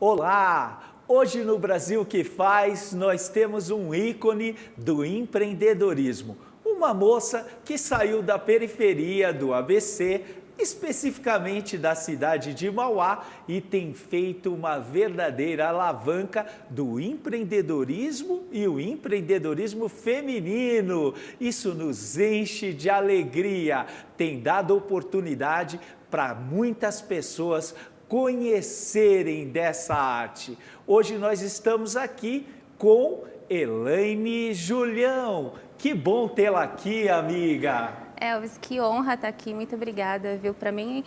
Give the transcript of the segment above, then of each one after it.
Olá! Hoje no Brasil que faz, nós temos um ícone do empreendedorismo. Uma moça que saiu da periferia do ABC, especificamente da cidade de Mauá, e tem feito uma verdadeira alavanca do empreendedorismo e o empreendedorismo feminino. Isso nos enche de alegria, tem dado oportunidade para muitas pessoas conhecerem dessa arte. Hoje nós estamos aqui com Elaine Julião. Que bom tê-la aqui, amiga. Elvis, que honra estar aqui, muito obrigada, viu? Para mim,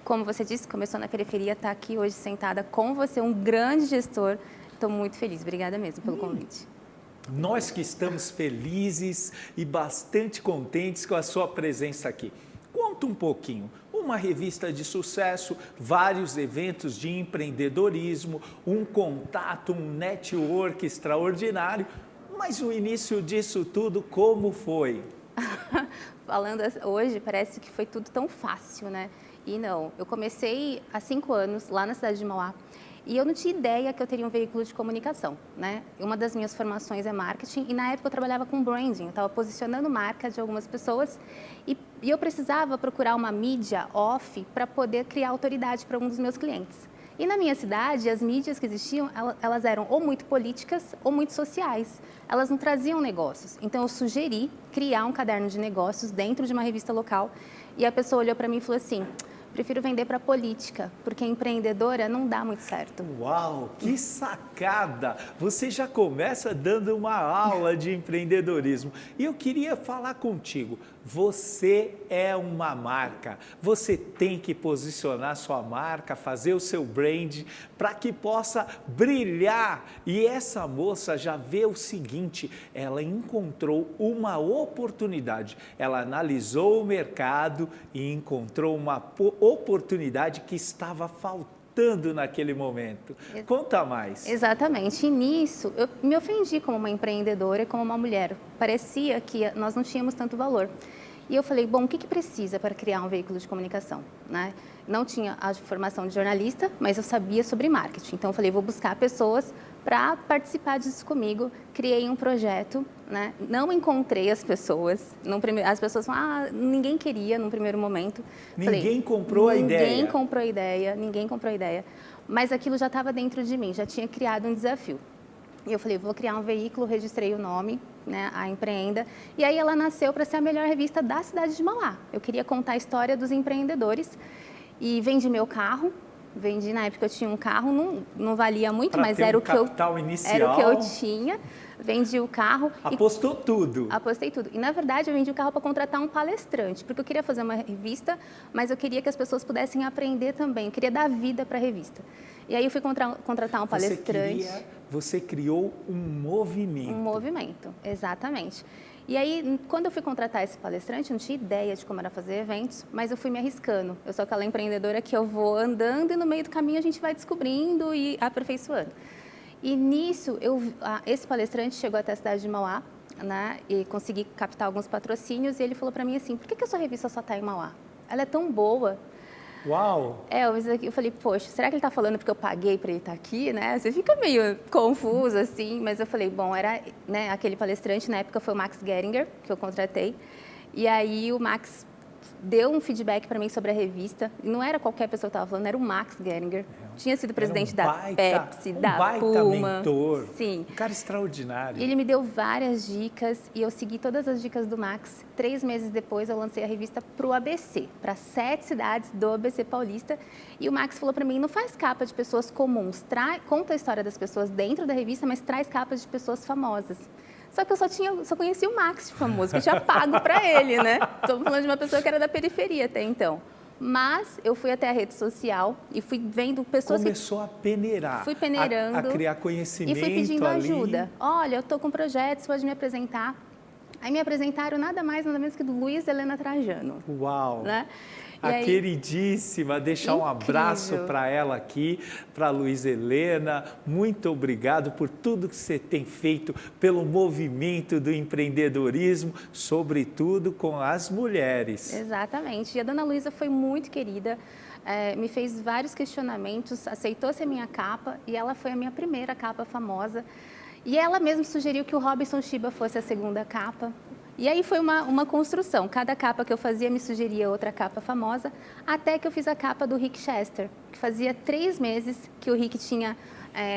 como você disse, começou na periferia, estar aqui hoje sentada com você, um grande gestor. Estou muito feliz, obrigada mesmo pelo convite. Nós que estamos felizes e bastante contentes com a sua presença aqui. Conta um pouquinho, uma revista de sucesso, vários eventos de empreendedorismo, um contato, um network extraordinário, mas o início disso tudo como foi? Falando hoje, parece que foi tudo tão fácil, né? E não, eu comecei há 5 anos lá na cidade de Mauá e eu não tinha ideia que eu teria um veículo de comunicação, né? Uma das minhas formações é marketing e na época eu trabalhava com branding, eu estava posicionando marca de algumas pessoas e eu precisava procurar uma mídia off para poder criar autoridade para um dos meus clientes. E na minha cidade, as mídias que existiam, elas eram ou muito políticas ou muito sociais. Elas não traziam negócios. Então, eu sugeri criar um caderno de negócios dentro de uma revista local. E a pessoa olhou para mim e falou assim, prefiro vender para política, porque empreendedora não dá muito certo. Uau, que sacada! Você já começa dando uma aula de empreendedorismo. E eu queria falar contigo, você é uma marca, você tem que posicionar sua marca, fazer o seu brand para que possa brilhar. E essa moça já vê o seguinte, ela encontrou uma oportunidade, ela analisou o mercado e encontrou uma oportunidade que estava faltando naquele momento. Conta mais. Exatamente. E nisso, eu me ofendi como uma empreendedora e como uma mulher. Parecia que nós não tínhamos tanto valor. E eu falei, bom, o que precisa para criar um veículo de comunicação? Né? Não tinha a formação de jornalista, mas eu sabia sobre marketing. Então, eu falei, vou buscar pessoas para participar disso comigo. Criei um projeto, né? Não encontrei as pessoas. As pessoas falaram, ninguém queria num primeiro momento. Ninguém comprou a ideia. Ninguém comprou a ideia. Mas aquilo já estava dentro de mim, já tinha criado um desafio. E eu falei, vou criar um veículo, registrei o nome, né, a Empreenda. E aí ela nasceu para ser a melhor revista da cidade de Mauá. Eu queria contar a história dos empreendedores e vendi meu carro. Na época eu tinha um carro, não valia muito, mas era o que eu tinha. Vendi o carro. Apostou tudo. Apostei tudo. E, na verdade, eu vendi o carro para contratar um palestrante, porque eu queria fazer uma revista, mas eu queria que as pessoas pudessem aprender também. Eu queria dar vida para a revista. E aí eu fui contratar um palestrante. Você criou um movimento. Um movimento, exatamente. E aí, quando eu fui contratar esse palestrante, eu não tinha ideia de como era fazer eventos, mas eu fui me arriscando. Eu sou aquela empreendedora que eu vou andando e no meio do caminho a gente vai descobrindo e aperfeiçoando. E nisso, esse palestrante chegou até a cidade de Mauá, né, e consegui captar alguns patrocínios, e ele falou para mim assim, por que a sua revista só está em Mauá? Ela é tão boa. Uau! Eu falei, poxa, será que ele está falando porque eu paguei para ele estar aqui, né? Você fica meio confuso, assim, mas eu falei, bom, era, né, aquele palestrante, na época foi o Max Geringer, que eu contratei, e aí o Max deu um feedback para mim sobre a revista. Não era qualquer pessoa que estava falando, era o Max Geringer. Tinha sido presidente da Pepsi, da Puma. Mentor, sim. Um cara extraordinário. E ele me deu várias dicas e eu segui todas as dicas do Max. 3 meses depois eu lancei a revista para o ABC, para 7 cidades do ABC Paulista. E o Max falou para mim, não faz capa de pessoas comuns, conta a história das pessoas dentro da revista, mas traz capas de pessoas famosas. Só que eu só conhecia o Max de famoso, que eu tinha pago para ele, né? Estou falando de uma pessoa que era da periferia até então. Mas eu fui até a rede social e fui vendo pessoas Começou a peneirar. Fui peneirando. A criar conhecimento. E fui pedindo ali. ajuda. Olha, eu estou com projetos, pode me apresentar. Aí me apresentaram nada mais, nada menos que do Luiz Helena Trajano. Uau! Né? a aí, queridíssima, deixar um abraço para ela aqui, para a Luísa Helena. Muito obrigado por tudo que você tem feito pelo movimento do empreendedorismo, sobretudo com as mulheres. Exatamente. E a dona Luísa foi muito querida, me fez vários questionamentos, aceitou ser minha capa e ela foi a minha primeira capa famosa. E ela mesma sugeriu que o Robinson Chiba fosse a segunda capa. E aí foi uma construção. Cada capa que eu fazia me sugeria outra capa famosa, até que eu fiz a capa do Rick Chester, que fazia 3 meses que o Rick tinha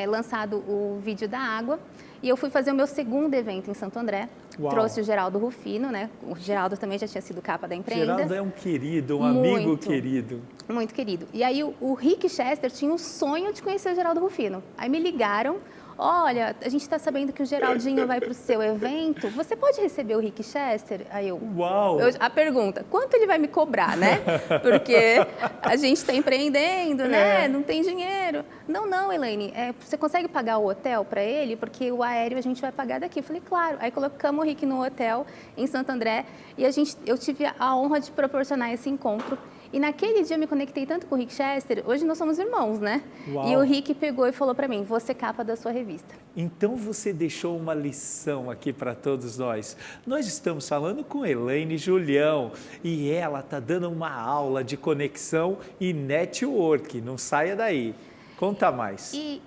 lançado o vídeo da água. E eu fui fazer o meu segundo evento em Santo André. Uau. Trouxe o Geraldo Rufino, né? O Geraldo também já tinha sido capa da Empreenda. Geraldo é um querido, um amigo querido. Muito querido. E aí o Rick Chester tinha o sonho de conhecer o Geraldo Rufino. Aí me ligaram: olha, a gente está sabendo que o Geraldinho vai para o seu evento, você pode receber o Rick Chester? Aí Uau! A pergunta, quanto ele vai me cobrar, né? Porque a gente está empreendendo, né? Não tem dinheiro. Não, Elaine, você consegue pagar o hotel para ele? Porque o aéreo a gente vai pagar daqui. Eu falei, claro. Aí colocamos o Rick no hotel em Santo André e eu tive a honra de proporcionar esse encontro. E naquele dia eu me conectei tanto com o Rick Chester, hoje nós somos irmãos, né? Uau. E o Rick pegou e falou para mim, você capa da sua revista. Então você deixou uma lição aqui para todos nós. Nós estamos falando com Elaine Julião e ela está dando uma aula de conexão e network, não saia daí. Conta mais. E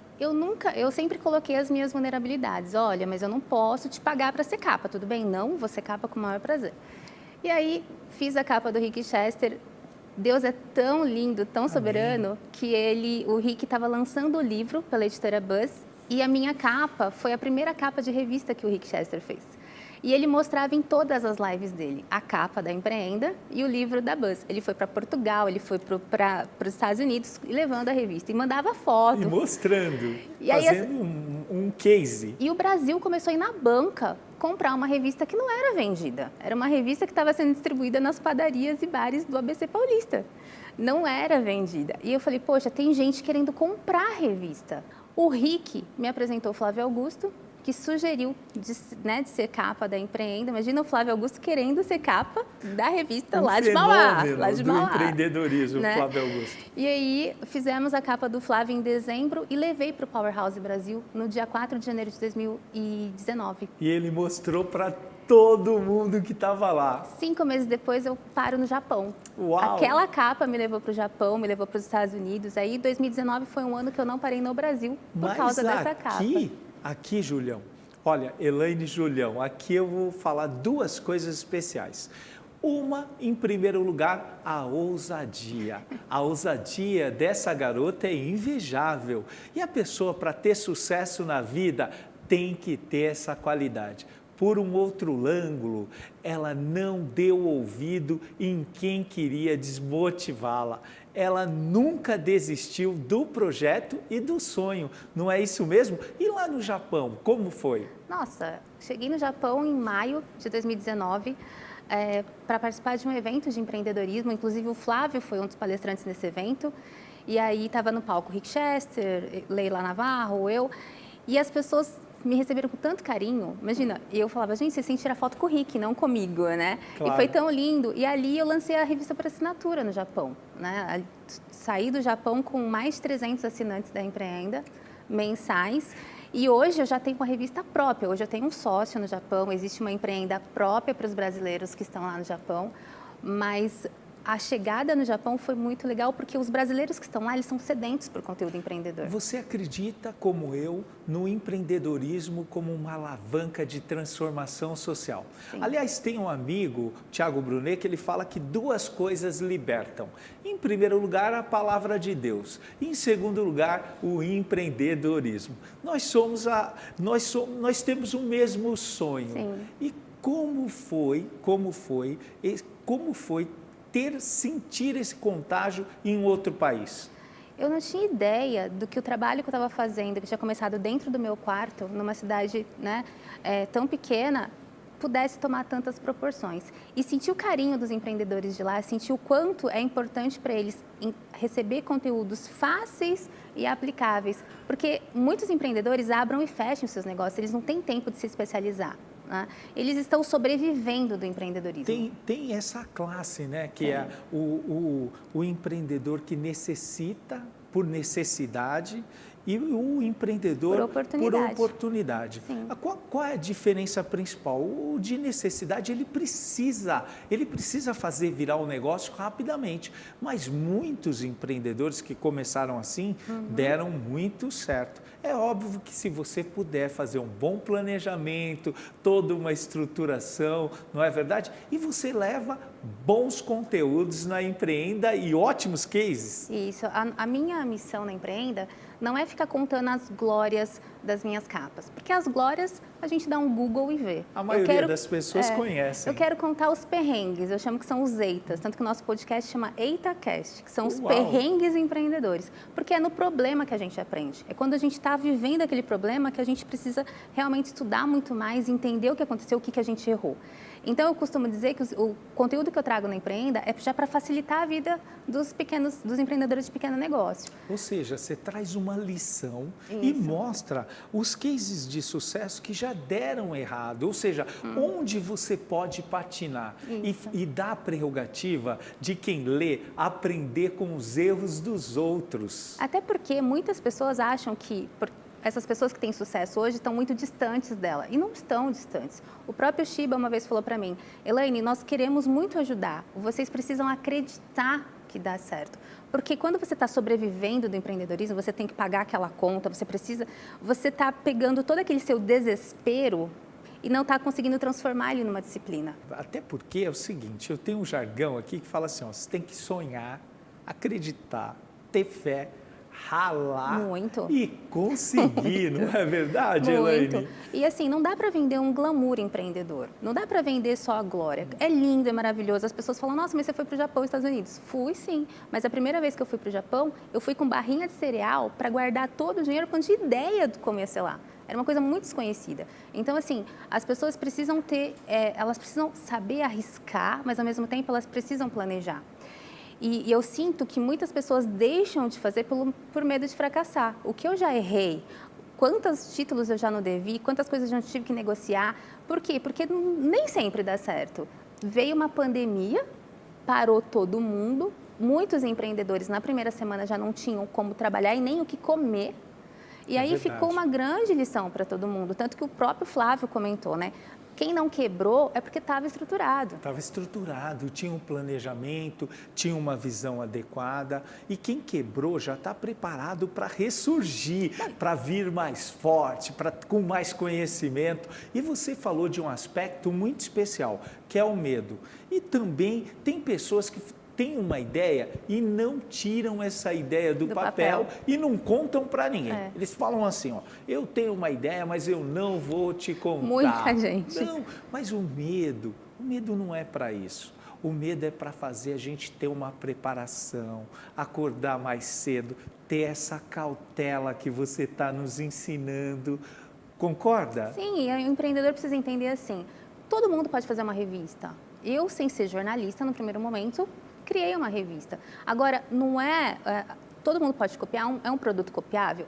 eu sempre coloquei as minhas vulnerabilidades. Olha, mas eu não posso te pagar para ser capa, tudo bem? Não, você capa com o maior prazer. E aí fiz a capa do Rick Chester. Deus é tão lindo, tão soberano, que o Rick estava lançando o livro pela editora Buzz e a minha capa foi a primeira capa de revista que o Rick Chester fez. E ele mostrava em todas as lives dele a capa da Empreenda e o livro da Buzz. Ele foi para Portugal, ele foi para os Estados Unidos levando a revista e mandava foto. E mostrando, e aí, fazendo um case. E o Brasil começou a ir na banca comprar uma revista que não era vendida. Era uma revista que estava sendo distribuída nas padarias e bares do ABC Paulista. Não era vendida. E eu falei, poxa, tem gente querendo comprar a revista. O Rick me apresentou o Flávio Augusto, que sugeriu de ser capa da Empreenda. Imagina o Flávio Augusto querendo ser capa da revista lá de Mauá. Lá de Mauá, do empreendedorismo, né? Flávio Augusto. E aí fizemos a capa do Flávio em dezembro e levei para o Powerhouse Brasil no dia 4 de janeiro de 2019. E ele mostrou para todo mundo que estava lá. 5 meses depois eu paro no Japão. Uau! Aquela capa me levou para o Japão, me levou para os Estados Unidos. Aí 2019 foi um ano que eu não parei no Brasil por causa dessa capa. Aqui, Julião, olha, Elaine Julião, aqui eu vou falar 2 coisas especiais. Uma, em primeiro lugar, a ousadia. A ousadia dessa garota é invejável. E a pessoa, para ter sucesso na vida, tem que ter essa qualidade. Por um outro ângulo, ela não deu ouvido em quem queria desmotivá-la. Ela nunca desistiu do projeto e do sonho, não é isso mesmo? E lá no Japão, como foi? Nossa, cheguei no Japão em maio de 2019 para participar de um evento de empreendedorismo, inclusive o Flávio foi um dos palestrantes nesse evento, e aí estava no palco Rick Chester, Leila Navarro, eu, e as pessoas me receberam com tanto carinho, imagina, e eu falava, gente, vocês têm que tirar foto com o Rick, não comigo, né? Claro. E foi tão lindo, e ali eu lancei a revista por assinatura no Japão, né? Saí do Japão com mais de 300 assinantes da Empreenda, mensais, e hoje eu já tenho uma revista própria, hoje eu tenho um sócio no Japão, existe uma Empreenda própria para os brasileiros que estão lá no Japão, mas a chegada no Japão foi muito legal porque os brasileiros que estão lá, eles são sedentos por conteúdo empreendedor. Você acredita, como eu, no empreendedorismo como uma alavanca de transformação social? Sim. Aliás, tem um amigo, Thiago Brunet, que ele fala que 2 coisas libertam. Em primeiro lugar, a palavra de Deus. Em segundo lugar, o empreendedorismo. Nós temos o mesmo sonho. Sim. E como foi sentir esse contágio em outro país? Eu não tinha ideia do que o trabalho que eu estava fazendo, que tinha começado dentro do meu quarto, numa cidade, né, tão pequena, pudesse tomar tantas proporções. E sentir o carinho dos empreendedores de lá, sentir o quanto é importante para eles receber conteúdos fáceis e aplicáveis. Porque muitos empreendedores abram e fecham seus negócios, eles não têm tempo de se especializar. né? Eles estão sobrevivendo do empreendedorismo. Tem essa classe, né? Que é o empreendedor que necessita por necessidade e o empreendedor por oportunidade. Qual é a diferença principal? O de necessidade, ele precisa fazer virar o negócio rapidamente, mas muitos empreendedores que começaram assim deram muito certo. É óbvio que se você puder fazer um bom planejamento, toda uma estruturação, não é verdade? E você leva bons conteúdos na Empreenda e ótimos cases. Isso. A minha missão na Empreenda não é ficar contando as glórias das minhas capas, porque as glórias a gente dá um Google e vê. A maioria das pessoas conhecem. Eu quero contar os perrengues, eu chamo que são os EITAs, tanto que o nosso podcast chama EITAcast, que são os perrengues empreendedores, porque é no problema que a gente aprende. É quando a gente está vivendo aquele problema que a gente precisa realmente estudar muito mais, entender o que aconteceu, o que a gente errou. Então, eu costumo dizer que o conteúdo que eu trago na Empreenda é já para facilitar a vida dos empreendedores de pequeno negócio. Ou seja, você traz uma lição e mostra os cases de sucesso que já deram errado, ou seja, onde você pode patinar e dá a prerrogativa de quem lê aprender com os erros dos outros. Até porque muitas pessoas acham que essas pessoas que têm sucesso hoje estão muito distantes dela, e não estão distantes. O próprio Shiba uma vez falou para mim, Elaine, nós queremos muito ajudar, vocês precisam acreditar que dá certo. Porque quando você está sobrevivendo do empreendedorismo, você tem que pagar aquela conta, você está pegando todo aquele seu desespero e não está conseguindo transformar ele numa disciplina. Até porque é o seguinte, eu tenho um jargão aqui que fala assim, ó, você tem que sonhar, acreditar, ter fé, ralar muito. E conseguir, não é verdade, Elaine? E assim, não dá para vender um glamour empreendedor, não dá para vender só a glória. É lindo, é maravilhoso, as pessoas falam, nossa, mas você foi para o Japão e Estados Unidos? Fui sim, mas a primeira vez que eu fui para o Japão, eu fui com barrinha de cereal para guardar todo o dinheiro, quando tinha ideia de como ia ser lá. Era uma coisa muito desconhecida. Então, assim, as pessoas precisam elas precisam saber arriscar, mas ao mesmo tempo elas precisam planejar. E eu sinto que muitas pessoas deixam de fazer por medo de fracassar. O que eu já errei, quantos títulos eu já não devi, quantas coisas eu já tive que negociar. Por quê? Porque nem sempre dá certo. Veio uma pandemia, parou todo mundo, muitos empreendedores na primeira semana já não tinham como trabalhar e nem o que comer. E aí ficou uma grande lição para todo mundo, tanto que o próprio Flávio comentou, né? Quem não quebrou é porque estava estruturado. Estava estruturado, tinha um planejamento, tinha uma visão adequada. E quem quebrou já está preparado para ressurgir, para vir mais forte, com mais conhecimento. E você falou de um aspecto muito especial, que é o medo. E também tem pessoas que têm uma ideia e não tiram essa ideia do papel e não contam para ninguém. Eles falam assim, ó, eu tenho uma ideia, mas eu não vou te contar. Muita gente. Não, mas o medo não é para isso. O medo é para fazer a gente ter uma preparação, acordar mais cedo, ter essa cautela que você está nos ensinando. Concorda? Sim, e o empreendedor precisa entender assim, todo mundo pode fazer uma revista. Eu, sem ser jornalista, no primeiro momento, criei uma revista. Agora, não todo mundo pode copiar, é um produto copiável?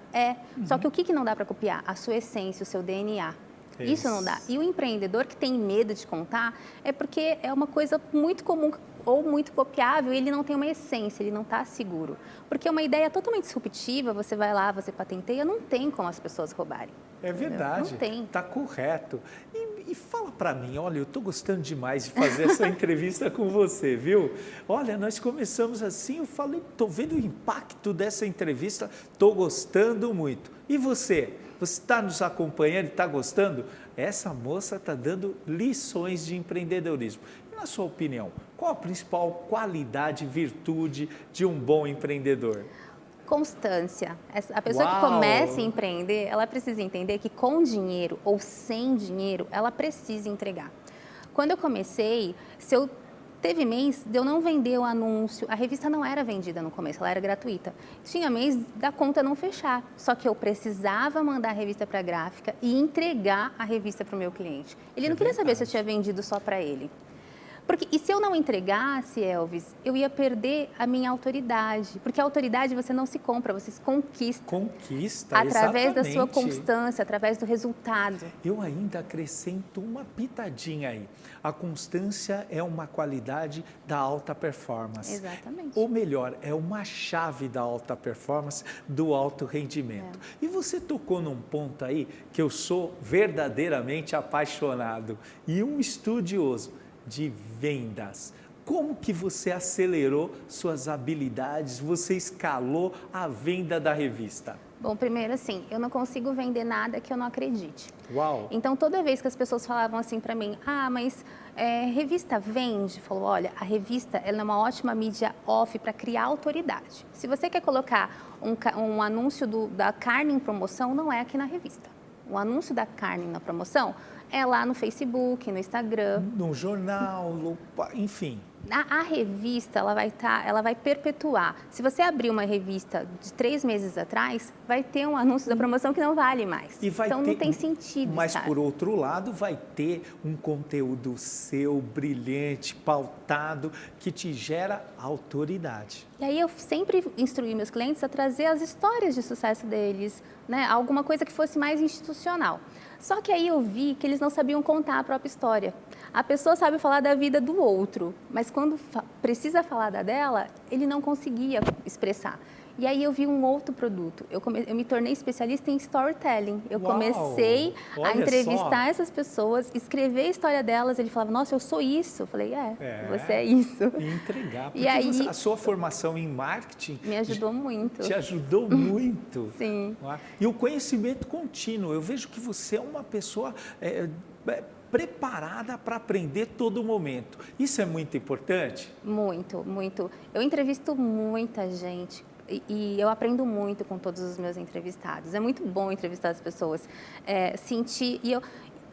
Só que o que não dá para copiar? A sua essência, o seu DNA. Isso não dá. E o empreendedor que tem medo de contar é porque é uma coisa muito comum ou muito copiável e ele não tem uma essência, ele não está seguro. Porque uma ideia totalmente disruptiva, você vai lá, você patenteia, não tem como as pessoas roubarem. É verdade, não tem. Está correto. E fala para mim, olha, eu estou gostando demais de fazer essa entrevista com você, viu? Olha, nós começamos assim, eu falei, estou vendo o impacto dessa entrevista, estou gostando muito. E você? Você está nos acompanhando e está gostando? Essa moça está dando lições de empreendedorismo. E na sua opinião, qual a principal qualidade, virtude de um bom empreendedor? Constância. A pessoa que começa a empreender, ela precisa entender que com dinheiro ou sem dinheiro, ela precisa entregar. Quando eu comecei, teve mês de eu não vender o anúncio, a revista não era vendida no começo, ela era gratuita. Tinha mês da conta não fechar, só que eu precisava mandar a revista para a gráfica e entregar a revista para o meu cliente. Ele não queria saber se eu tinha vendido só para ele. Porque, e se eu não entregasse, Elvis, eu ia perder a minha autoridade. Porque a autoridade você não se compra, você se conquista. Conquista, através da sua exatamente. constância, através do resultado. Eu ainda acrescento uma pitadinha aí. A constância é uma qualidade da alta performance. Exatamente. Ou melhor, é uma chave da alta performance, do alto rendimento. E você tocou num ponto aí que eu sou verdadeiramente apaixonado e um estudioso de vendas. Como que você acelerou suas habilidades, você escalou a venda da revista? Bom, primeiro assim, eu não consigo vender nada que eu não acredite. Uau! Então, toda vez que as pessoas falavam assim para mim, mas revista vende? Falou, olha, a revista ela é uma ótima mídia off para criar autoridade. Se você quer colocar um anúncio da carne em promoção, não é aqui na revista. O anúncio da carne na promoção é lá no Facebook, no Instagram. No jornal, enfim. A revista, ela vai perpetuar. Se você abrir uma revista de 3 meses atrás, vai ter um anúncio da promoção que não vale mais. Então, não tem sentido. Mas, por outro lado, vai ter um conteúdo seu, brilhante, pautado, que te gera autoridade. E aí, eu sempre instruí meus clientes a trazer as histórias de sucesso deles, né? Alguma coisa que fosse mais institucional. Só que aí eu vi que eles não sabiam contar a própria história. A pessoa sabe falar da vida do outro, mas quando precisa falar da dela, ele não conseguia expressar. E aí eu vi um outro produto. Eu me tornei especialista em storytelling. Eu comecei a entrevistar essas pessoas, escrever a história delas. Ele falava, nossa, eu sou isso. Eu falei, você é isso. E entregar. Porque e aí, a sua formação em marketing me ajudou muito. Te ajudou muito. Sim. E o conhecimento contínuo. Eu vejo que você é uma pessoa preparada para aprender todo momento. Isso é muito importante? Muito, muito. Eu entrevisto muita gente. E eu aprendo muito com todos os meus entrevistados. É muito bom entrevistar as pessoas.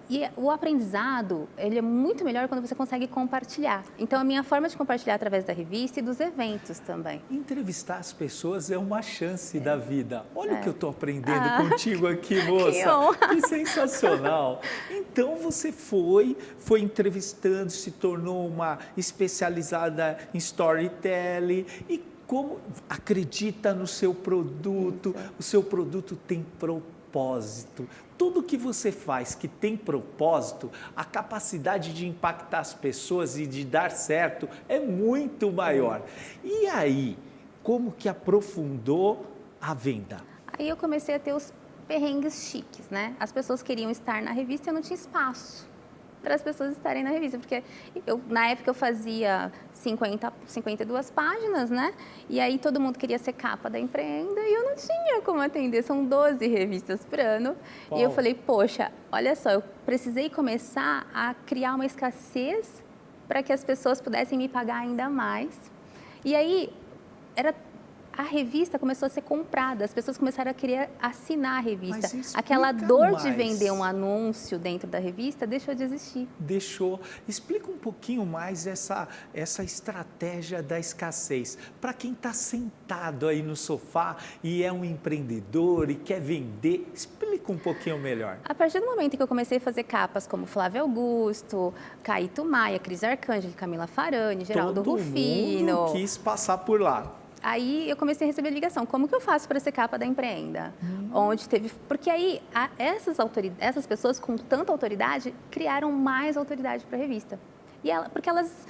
E o aprendizado, ele é muito melhor quando você consegue compartilhar. Então, a minha forma de compartilhar através da revista e dos eventos também. Entrevistar as pessoas é uma chance da vida. Olha o que eu estou aprendendo contigo aqui, moça. Que honra. Que sensacional. Então, você foi entrevistando, se tornou uma especializada em storytelling e como acredita no seu produto, o seu produto tem propósito. Tudo que você faz que tem propósito, a capacidade de impactar as pessoas e de dar certo é muito maior. E aí, como que aprofundou a venda? Aí eu comecei a ter os perrengues chiques, né? As pessoas queriam estar na revista e eu não tinha espaço para as pessoas estarem na revista, porque na época eu fazia 52 páginas, né? E aí todo mundo queria ser capa da Empreenda e eu não tinha como atender, são 12 revistas por ano. Uau. E eu falei, poxa, olha só, eu precisei começar a criar uma escassez para que as pessoas pudessem me pagar ainda mais. E aí, a revista começou a ser comprada, as pessoas começaram a querer assinar a revista. Aquela dor de vender um anúncio dentro da revista deixou de existir. Deixou. Explica um pouquinho mais essa estratégia da escassez. Para quem está sentado aí no sofá e é um empreendedor e quer vender, explica um pouquinho melhor. A partir do momento que eu comecei a fazer capas como Flávio Augusto, Caíto Maia, Cris Arcângeli, Camila Farani, Geraldo Rufino. Todo mundo quis passar por lá. Aí eu comecei a receber ligação, como que eu faço para ser capa da Empreenda? Porque aí essas pessoas com tanta autoridade criaram mais autoridade para a revista. Porque elas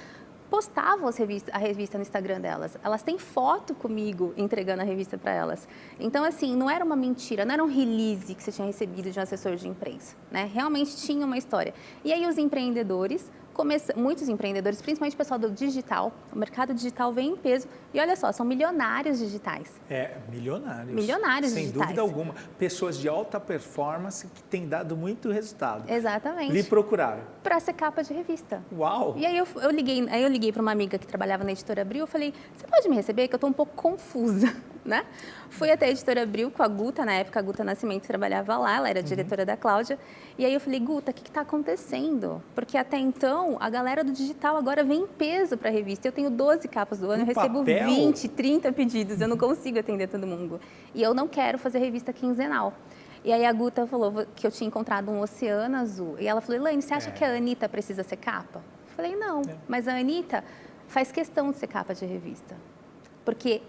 postavam a revista no Instagram delas. Elas têm foto comigo entregando a revista para elas. Então, assim, não era uma mentira, não era um release que você tinha recebido de um assessor de imprensa, né? Realmente tinha uma história. E aí os empreendedores, muitos empreendedores, principalmente o pessoal do digital, o mercado digital vem em peso. E olha só, são milionários digitais. Milionários. Milionários sem digitais. Sem dúvida alguma. Pessoas de alta performance que têm dado muito resultado. Exatamente. Lhe procuraram. Para ser capa de revista. Uau! E aí eu liguei para uma amiga que trabalhava na Editora Abril, eu falei, você pode me receber? Que eu estou um pouco confusa, né? Fui até a Editora Abril com a Guta, na época a Guta Nascimento trabalhava lá, ela era diretora da Cláudia. E aí eu falei, Guta, o que está acontecendo? Porque até então, a galera do digital agora vem em peso para a revista. Eu tenho 12 capas do ano, eu recebo 20, 30 pedidos, eu não consigo atender todo mundo. E eu não quero fazer revista quinzenal. E aí a Guta falou que eu tinha encontrado um oceano azul. E ela falou, Elaine, você acha que a Anitta precisa ser capa? Eu falei, não, mas a Anitta faz questão de ser capa de revista. Porque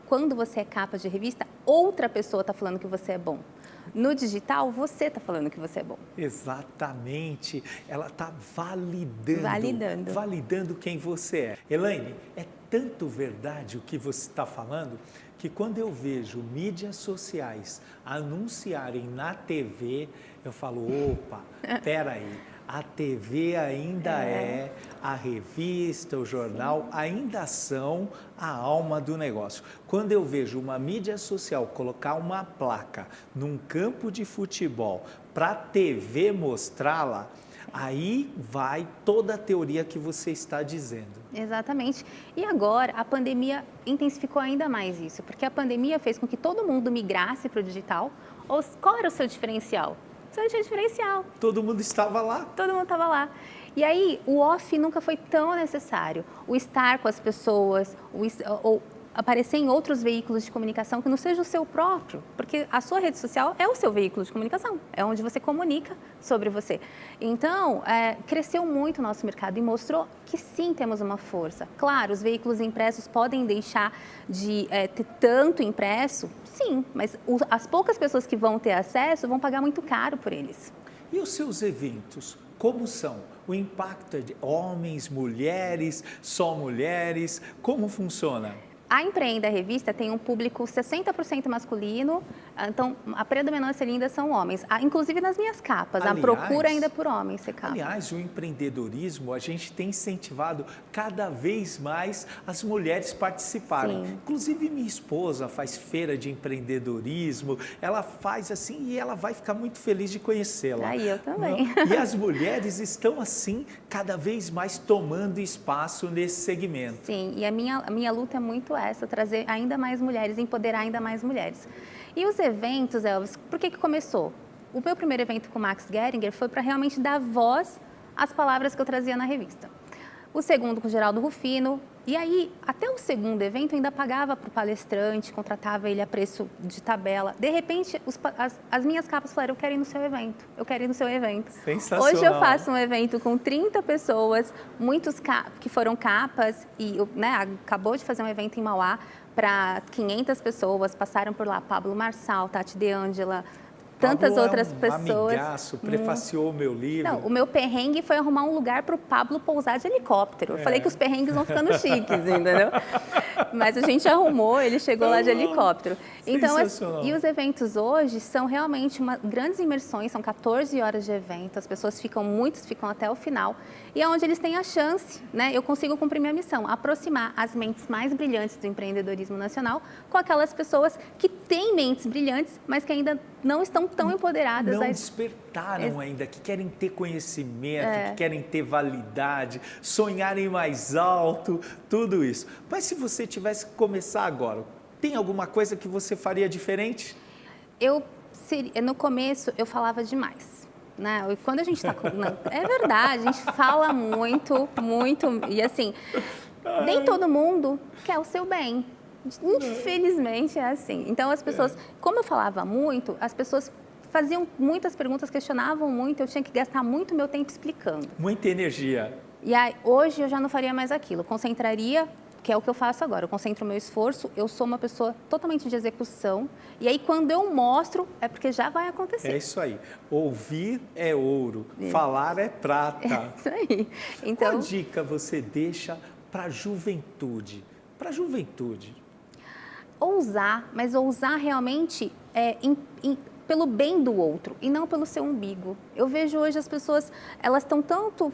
quando você é capa de revista, outra pessoa está falando que você é bom. No digital, você está falando que você é bom. Exatamente. Ela está validando quem você é. Elaine, é tanto verdade o que você está falando que quando eu vejo mídias sociais anunciarem na TV, eu falo, opa, peraí. A TV ainda a revista, o jornal, ainda são a alma do negócio. Quando eu vejo uma mídia social colocar uma placa num campo de futebol para a TV mostrá-la, aí vai toda a teoria que você está dizendo. Exatamente. E agora, a pandemia intensificou ainda mais isso, porque a pandemia fez com que todo mundo migrasse para o digital. Qual era o seu diferencial? Seu diferencial. Todo mundo estava lá. Todo mundo estava lá. E aí, o off nunca foi tão necessário. O estar com as pessoas, ou aparecer em outros veículos de comunicação que não seja o seu próprio, porque a sua rede social é o seu veículo de comunicação, é onde você comunica sobre você. Então, cresceu muito o nosso mercado e mostrou que sim, temos uma força. Claro, os veículos impressos podem deixar de ter tanto impresso, sim, mas as poucas pessoas que vão ter acesso vão pagar muito caro por eles. E os seus eventos, como são? O impacto é de homens, mulheres, só mulheres? Como funciona? A Empreenda Revista tem um público 60% masculino, então a predominância ainda são homens. Inclusive nas minhas capas, aliás, a procura ainda por homens ser capa. Aliás, o empreendedorismo, a gente tem incentivado cada vez mais as mulheres participarem. Sim. Inclusive minha esposa faz feira de empreendedorismo, ela faz assim e ela vai ficar muito feliz de conhecê-la. Aí eu também. E as mulheres estão assim, cada vez mais tomando espaço nesse segmento. Sim, e a minha luta é muito essa, trazer ainda mais mulheres, empoderar ainda mais mulheres. E os eventos, Elvis, por que começou? O meu primeiro evento com o Max Geringer foi para realmente dar voz às palavras que eu trazia na revista. O segundo com o Geraldo Rufino, e aí até o segundo evento eu ainda pagava para o palestrante, contratava ele a preço de tabela. De repente, as minhas capas falaram, eu quero ir no seu evento, eu quero ir no seu evento. Sensacional. Hoje eu faço um evento com 30 pessoas, muitos que foram capas, e acabou de fazer um evento em Mauá para 500 pessoas, passaram por lá Pablo Marçal, Tati De Angela, tantas Pablo outras é um pessoas. Amigaço, prefaciou o meu livro. Não, o meu perrengue foi arrumar um lugar para o Pablo pousar de helicóptero. Eu falei que os perrengues vão ficando chiques, entendeu? Mas a gente arrumou, ele chegou lá de helicóptero. Então, e os eventos hoje são realmente grandes imersões, são 14 horas de evento, as pessoas muitos ficam até o final. E é onde eles têm a chance, né? Eu consigo cumprir minha missão, aproximar as mentes mais brilhantes do empreendedorismo nacional com aquelas pessoas que têm mentes brilhantes, mas que ainda não estão tão empoderadas. Não despertaram ainda, que querem ter conhecimento, que querem ter validade, sonharem mais alto, tudo isso. Mas se você tivesse que começar agora, tem alguma coisa que você faria diferente? No começo, eu falava demais. Né? E quando a gente está... É verdade, a gente fala muito, e assim, nem todo mundo quer o seu bem. Infelizmente é assim. Então as pessoas, como eu falava muito, as pessoas faziam muitas perguntas, questionavam muito, eu tinha que gastar muito meu tempo explicando. Muita energia. E aí, hoje eu já não faria mais aquilo, concentraria, que é o que eu faço agora, eu concentro o meu esforço, eu sou uma pessoa totalmente de execução, e aí quando eu mostro, é porque já vai acontecer. É isso aí, ouvir é ouro, falar é prata. É isso aí. Então, qual dica você deixa para a juventude? Para a juventude. Ousar, mas ousar realmente pelo bem do outro e não pelo seu umbigo. Eu vejo hoje as pessoas, elas estão tanto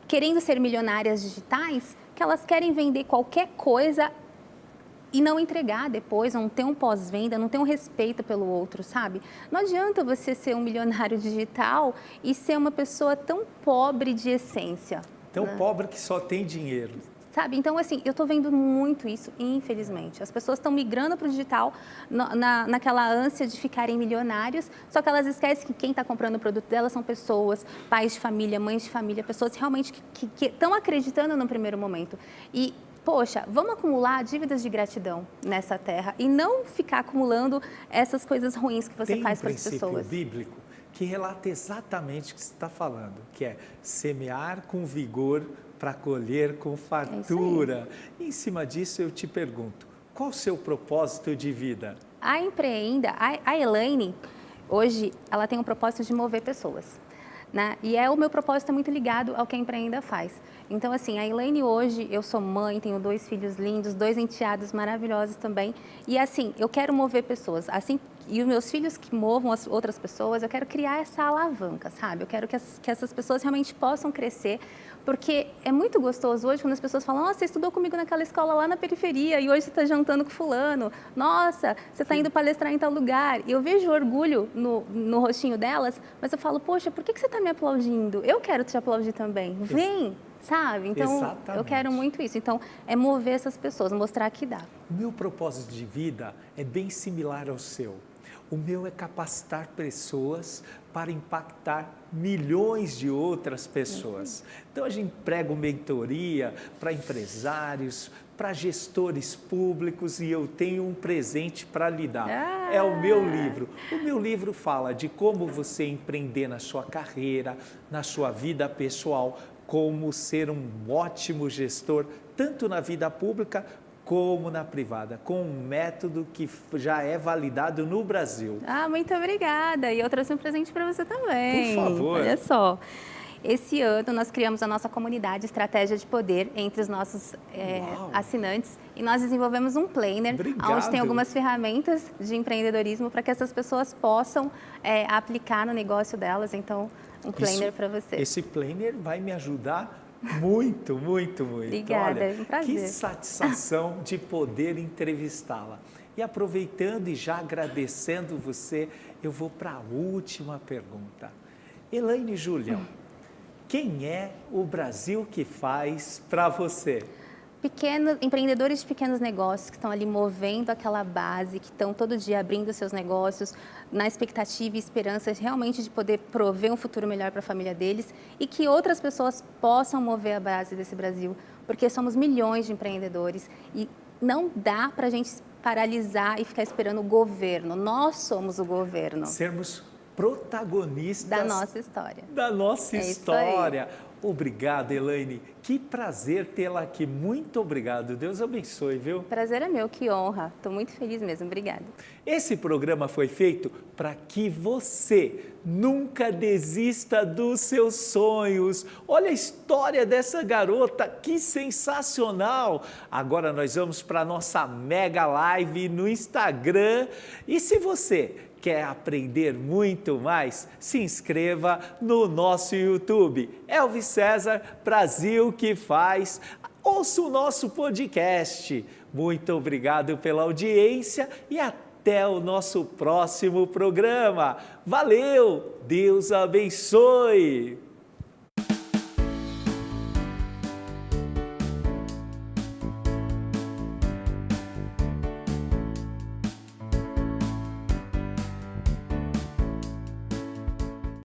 querendo ser milionárias digitais que elas querem vender qualquer coisa e não entregar depois, não ter um pós-venda, não ter um respeito pelo outro, sabe? Não adianta você ser um milionário digital e ser uma pessoa tão pobre de essência. Tão pobre que só tem dinheiro. Sabe? Então, assim, eu estou vendo muito isso, infelizmente. As pessoas estão migrando para o digital naquela ânsia de ficarem milionários, só que elas esquecem que quem está comprando o produto delas são pessoas, pais de família, mães de família, pessoas realmente que estão acreditando no primeiro momento. E, poxa, vamos acumular dívidas de gratidão nessa terra e não ficar acumulando essas coisas ruins que você faz para as pessoas. Tem um princípio bíblico que relata exatamente o que você está falando, que é semear com vigor para colher com fartura. Em cima disso, eu te pergunto, qual o seu propósito de vida? A Empreenda, a Elaine, hoje, ela tem um propósito de mover pessoas, né? E o meu propósito é muito ligado ao que a Empreenda faz. Então, assim, a Elaine hoje, eu sou mãe, tenho 2 filhos lindos, 2 enteados maravilhosos também. E assim, eu quero mover pessoas. Assim, e os meus filhos que movam as outras pessoas, eu quero criar essa alavanca, sabe? Eu quero que essas pessoas realmente possam crescer, porque é muito gostoso hoje quando as pessoas falam, nossa, você estudou comigo naquela escola lá na periferia e hoje você está jantando com fulano. Nossa, você está indo palestrar em tal lugar. E eu vejo orgulho no rostinho delas, mas eu falo, poxa, por que você está me aplaudindo? Eu quero te aplaudir também. Vem! Sabe? Então, Exatamente. Eu quero muito isso. Então, é mover essas pessoas, mostrar que dá. O meu propósito de vida é bem similar ao seu. O meu é capacitar pessoas para impactar milhões de outras pessoas. Então, a gente prega mentoria para empresários, para gestores públicos e eu tenho um presente para lhe dar. É o meu livro. O meu livro fala de como você empreender na sua carreira, na sua vida pessoal, como ser um ótimo gestor, tanto na vida pública como na privada, com um método que já é validado no Brasil. Muito obrigada. E eu trouxe um presente para você também. Por favor. Olha só. Esse ano nós criamos a nossa comunidade Estratégia de Poder entre os nossos assinantes e nós desenvolvemos um planner, onde tem algumas ferramentas de empreendedorismo para que essas pessoas possam aplicar no negócio delas. Então, um planner para você. Esse planner vai me ajudar muito, muito, muito. Obrigada, Olha, é um prazer. Que satisfação de poder entrevistá-la. E aproveitando e já agradecendo você, eu vou para a última pergunta. Elaine Julião, quem é o Brasil que faz para você? Empreendedores de pequenos negócios que estão ali movendo aquela base, que estão todo dia abrindo seus negócios na expectativa e esperança realmente de poder prover um futuro melhor para a família deles e que outras pessoas possam mover a base desse Brasil, porque somos milhões de empreendedores e não dá para a gente paralisar e ficar esperando o governo. Nós somos o governo. Sermos protagonistas da nossa história. Da nossa história. Obrigado, Elaine. Que prazer tê-la aqui. Muito obrigado. Deus abençoe, viu? Prazer é meu, que honra. Estou muito feliz mesmo. Obrigada. Esse programa foi feito para que você nunca desista dos seus sonhos. Olha a história dessa garota, que sensacional! Agora nós vamos para a nossa mega live no Instagram. E se você quer aprender muito mais? Se inscreva no nosso YouTube. Elvis César Brasil que faz. Ouça o nosso podcast. Muito obrigado pela audiência e até o nosso próximo programa. Valeu! Deus abençoe!